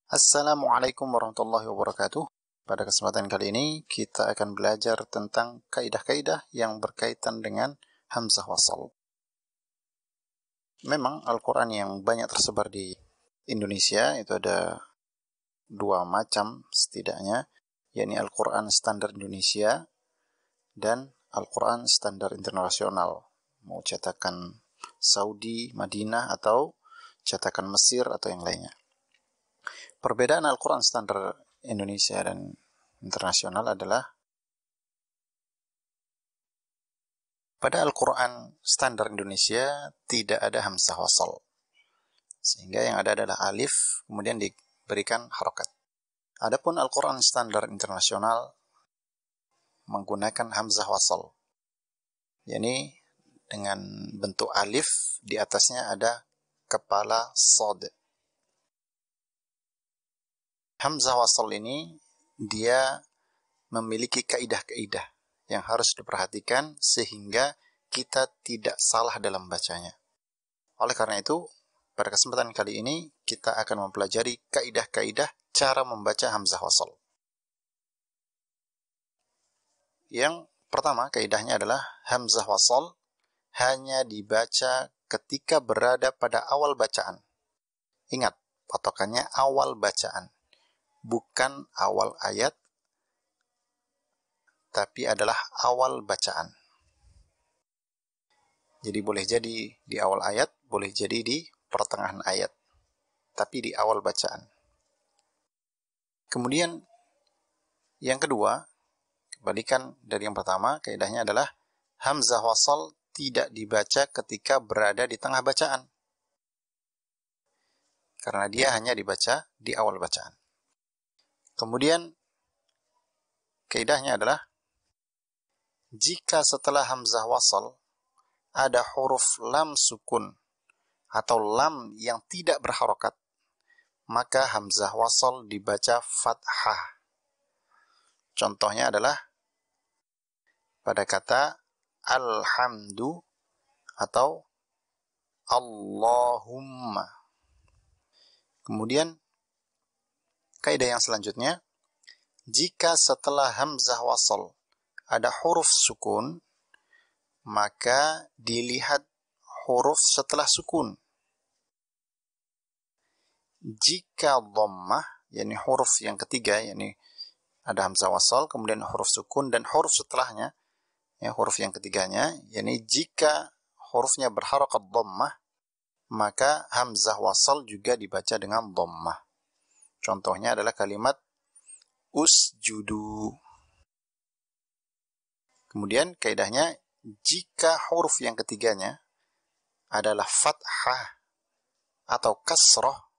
Assalamualaikum warahmatullahi wabarakatuh. Pada kesempatan kali ini kita akan belajar tentang kaidah-kaidah yang berkaitan dengan hamzah wasal. Memang Al-Quran yang banyak tersebar di Indonesia itu ada dua macam setidaknya, yakni Al-Quran standar Indonesia dan Al-Quran standar internasional. Mau cetakan Saudi, Madinah, atau cetakan Mesir atau yang lainnya. Perbedaan Al-Quran standar Indonesia dan internasional adalah pada Al-Quran standar Indonesia tidak ada hamzah wasal, sehingga yang ada adalah alif kemudian diberikan harokat. Adapun Al-Quran standar internasional menggunakan hamzah wasal, yakni dengan bentuk alif, di atasnya ada kepala sod. Hamzah wasal ini dia memiliki kaidah-kaidah yang harus diperhatikan sehingga kita tidak salah dalam bacanya. Oleh karena itu, pada kesempatan kali ini kita akan mempelajari kaidah-kaidah cara membaca hamzah wasal. Yang pertama kaidahnya adalah hamzah wasal hanya dibaca ketika berada pada awal bacaan. Ingat, patokannya awal bacaan. Bukan awal ayat, tapi adalah awal bacaan. Jadi boleh jadi di awal ayat, boleh jadi di pertengahan ayat, tapi di awal bacaan. Kemudian yang kedua, kebalikan dari yang pertama, kaidahnya adalah hamzah wasal tidak dibaca ketika berada di tengah bacaan, karena dia hanya dibaca di awal bacaan. Kemudian kaidahnya adalah jika setelah hamzah wasal ada huruf lam sukun atau lam yang tidak berharokat, maka hamzah wasal dibaca fathah. Contohnya adalah pada kata alhamdu atau Allahumma. Kemudian kaidah yang selanjutnya, jika setelah hamzah wasal ada huruf sukun, maka dilihat huruf setelah sukun. Jika dhammah, yakni huruf yang ketiga, yakni ada hamzah wasal, kemudian huruf sukun dan huruf setelahnya, ya, huruf yang ketiganya, yakni jika hurufnya berharakat dhammah, maka hamzah wasal juga dibaca dengan dhammah. Contohnya adalah kalimat usjudu. Kemudian kaidahnya, jika huruf yang ketiganya adalah fathah atau kasrah,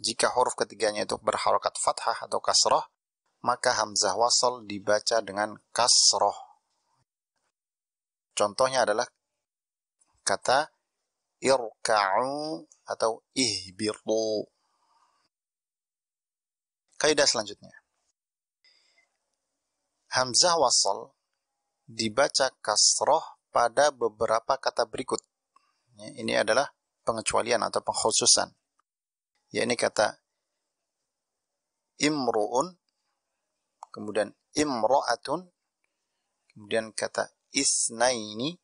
jika huruf ketiganya itu berharakat fathah atau kasrah, maka hamzah wasal dibaca dengan kasrah. Contohnya adalah kata irka'u atau ihbitu. Kaidah selanjutnya, hamzah wasal dibaca kasroh pada beberapa kata berikut. Ini adalah pengecualian atau pengkhususan. Yakni kata imru'un, kemudian imra'atun, kemudian kata isnaini,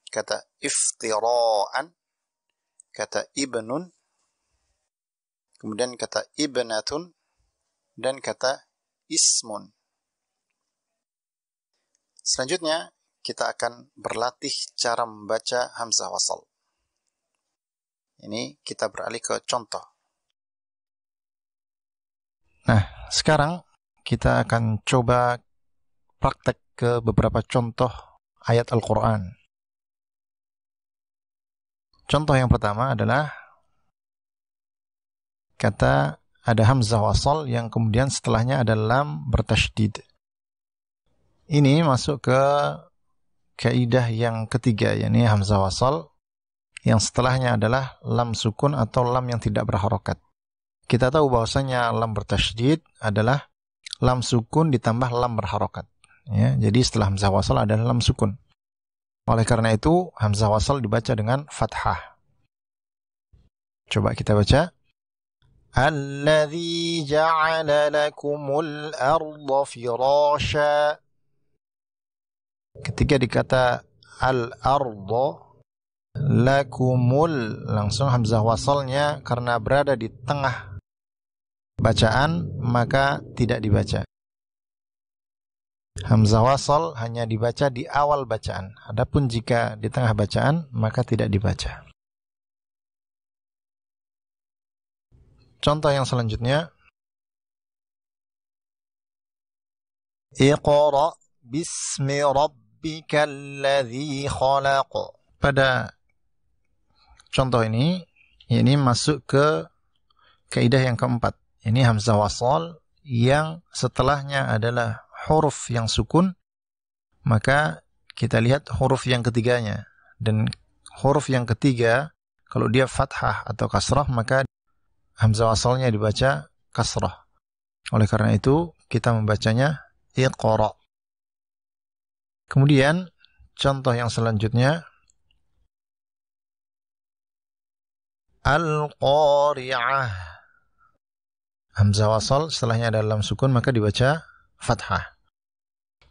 kata iftira'an, kata ibnun, kemudian kata ibnatun, dan kata ismun. Selanjutnya, kita akan berlatih cara membaca hamzah wasal. Ini kita beralih ke contoh. Nah, sekarang kita akan coba praktek ke beberapa contoh ayat Al-Quran. Contoh yang pertama adalah kata ada hamzah wasal yang kemudian setelahnya ada lam bertasydid. Ini masuk ke kaidah yang ketiga, yakni hamzah wasal yang setelahnya adalah lam sukun atau lam yang tidak berharokat. Kita tahu bahwasanya lam bertasydid adalah lam sukun ditambah lam berharokat. Ya, jadi setelah hamzah wasal adalah lam sukun. Oleh karena itu, hamzah wasal dibaca dengan fathah. Coba kita baca. Alladzi ja'ala lakumul arda firasha. Ketika dikata al-arda lakumul, langsung hamzah wasalnya karena berada di tengah bacaan maka tidak dibaca. Hamzah wasal hanya dibaca di awal bacaan. Adapun jika di tengah bacaan maka tidak dibaca. Contoh yang selanjutnya, Iqra bismi rabbikal ladzi khalaq. Pada contoh ini masuk ke kaidah yang keempat. Ini hamzah wasal yang setelahnya adalah huruf yang sukun, maka kita lihat huruf yang ketiganya. Dan huruf yang ketiga, kalau dia fathah atau kasrah, maka hamzah wasalnya dibaca kasrah. Oleh karena itu, kita membacanya Iqra. Kemudian, contoh yang selanjutnya, Al-Qari'ah. Hamzah wasal setelahnya dalam sukun maka dibaca fathah.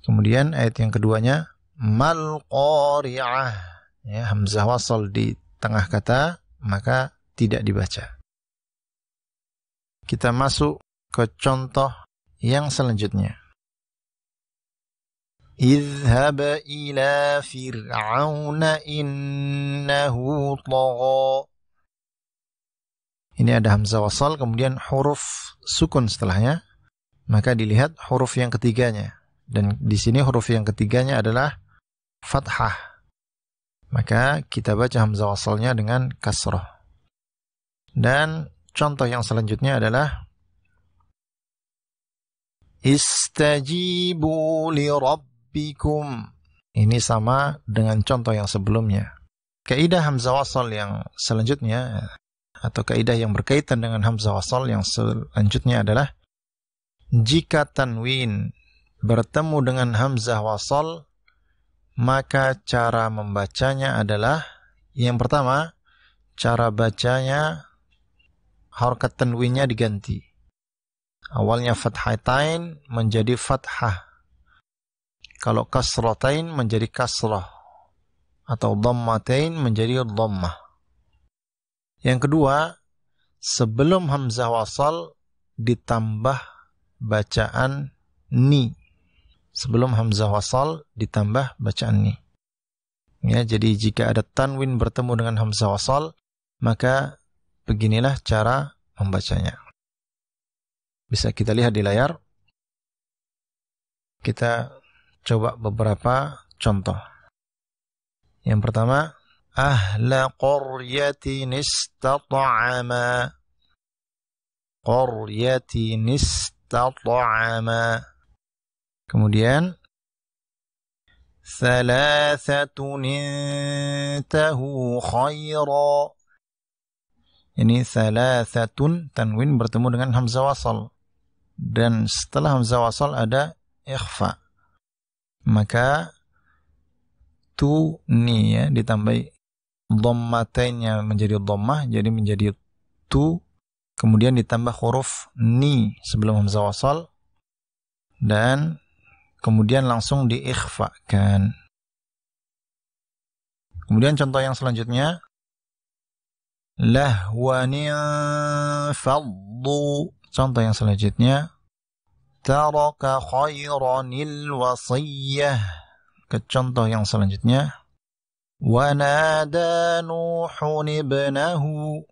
Kemudian ayat yang keduanya, Mal-Qari'ah. Ya, hamzah wasal di tengah kata maka tidak dibaca. Kita masuk ke contoh yang selanjutnya. Idhhab ila fir'auna innahu tagha. Ini ada hamzah wasal, kemudian huruf sukun setelahnya, maka dilihat huruf yang ketiganya. Dan di sini huruf yang ketiganya adalah fathah. Maka kita baca hamzah wasalnya dengan kasrah. Dan contoh yang selanjutnya adalah Istajibu li rabbikum. Ini sama dengan contoh yang sebelumnya. Kaidah hamzah wasal yang selanjutnya atau kaidah yang berkaitan dengan hamzah wasal yang selanjutnya adalah jika tanwin bertemu dengan hamzah wasal, maka cara membacanya adalah yang pertama, cara bacanya harakat tanwinnya diganti. Awalnya fathatain menjadi fathah. Kalau kasratain menjadi kasrah. Atau dhammatain menjadi dhammah. Yang kedua, sebelum hamzah wasal ditambah bacaan ni. Sebelum hamzah wasal ditambah bacaan ni. Ya, jadi jika ada tanwin bertemu dengan hamzah wasal, maka beginilah cara membacanya. Bisa kita lihat di layar. Kita coba beberapa contoh. Yang pertama, ahla qaryatin istata'ama. Qaryatin istata'ama. Kemudian thalathatun intahu khaira. Ini thalathatun, tanwin bertemu dengan hamzah wasal. Dan setelah hamzah wasal ada ikhfa. Maka tu ni ya ditambah dhammatainnya menjadi dhammah, jadi menjadi tu, kemudian ditambah huruf ni sebelum hamzah wasal dan kemudian langsung diikhfakan. Kemudian contoh yang selanjutnya, lahwanin faddu. Contoh yang selanjutnya, taraka khairanil wasiyah. Ke contoh yang selanjutnya, wanada nuhun ibnahu.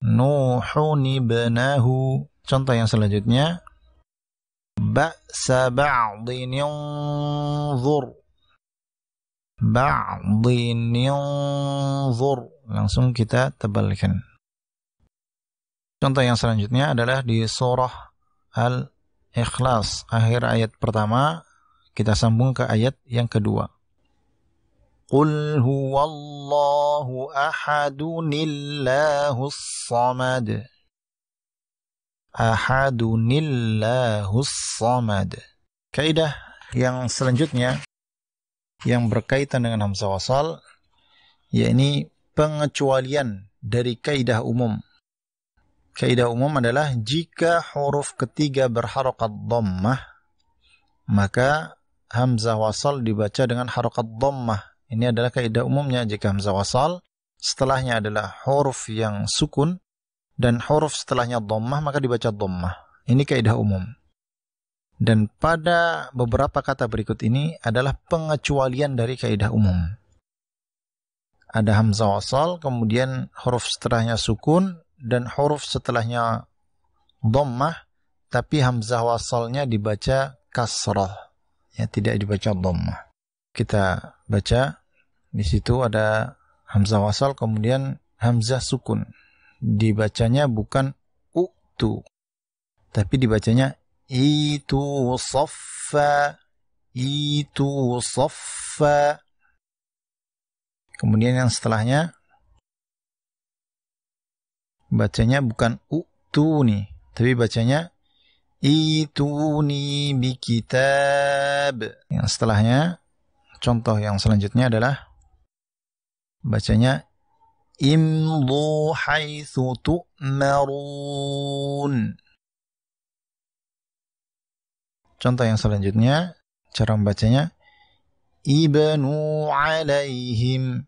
Nuhun ibnahu. Contoh yang selanjutnya, ba'sa ba'din yanzur. Ba'din yanzur. Langsung kita tebalkan. Contoh yang selanjutnya adalah di surah Al-Ikhlas. Akhir ayat pertama, kita sambung ke ayat yang kedua. Qul huwallahu ahadunillahus samad. Ahadunillahus samad. Kaidah yang selanjutnya yang berkaitan dengan hamzah wasal, yakni pengecualian dari kaidah umum. kaidah umum adalah jika huruf ketiga berharokat dhammah, maka hamzah wasal dibaca dengan harokat dhammah. Ini adalah kaidah umumnya. Jika hamzah wasal setelahnya adalah huruf yang sukun dan huruf setelahnya dhammah, maka dibaca dhammah. Ini kaidah umum. Dan pada beberapa kata berikut ini adalah pengecualian dari kaidah umum. Ada hamzah wasal, kemudian huruf setelahnya sukun dan huruf setelahnya dhammah, tapi hamzah wasalnya dibaca kasrah, ya, tidak dibaca dhammah. Kita baca, di situ ada hamzah wasal, kemudian hamzah sukun. Dibacanya bukan u'tu, tapi dibacanya itu saffa, itu saffa. Kemudian yang setelahnya bacanya bukan u'tuni, tapi bacanya ituni bikitab. Yang setelahnya, contoh yang selanjutnya adalah bacanya imdu haitsu tu'marun. Contoh yang selanjutnya, cara membacanya ibnu alaihim.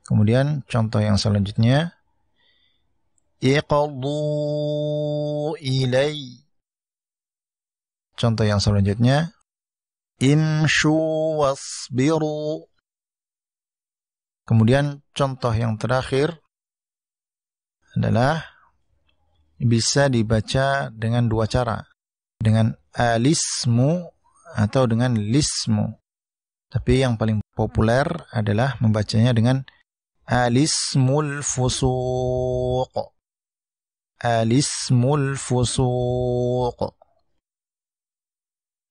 Kemudian contoh yang selanjutnya iqdu ilai. Contoh yang selanjutnya imshu wasbiru. Kemudian contoh yang terakhir adalah bisa dibaca dengan dua cara, dengan alismu atau dengan lismu. Tapi yang paling populer adalah membacanya dengan alismul fusuq. Alismul fusuq.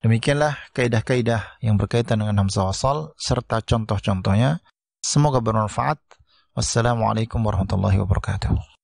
Demikianlah kaidah-kaidah yang berkaitan dengan hamzah wasal serta contoh-contohnya. Semoga bermanfaat. Wassalamualaikum warahmatullahi wabarakatuh.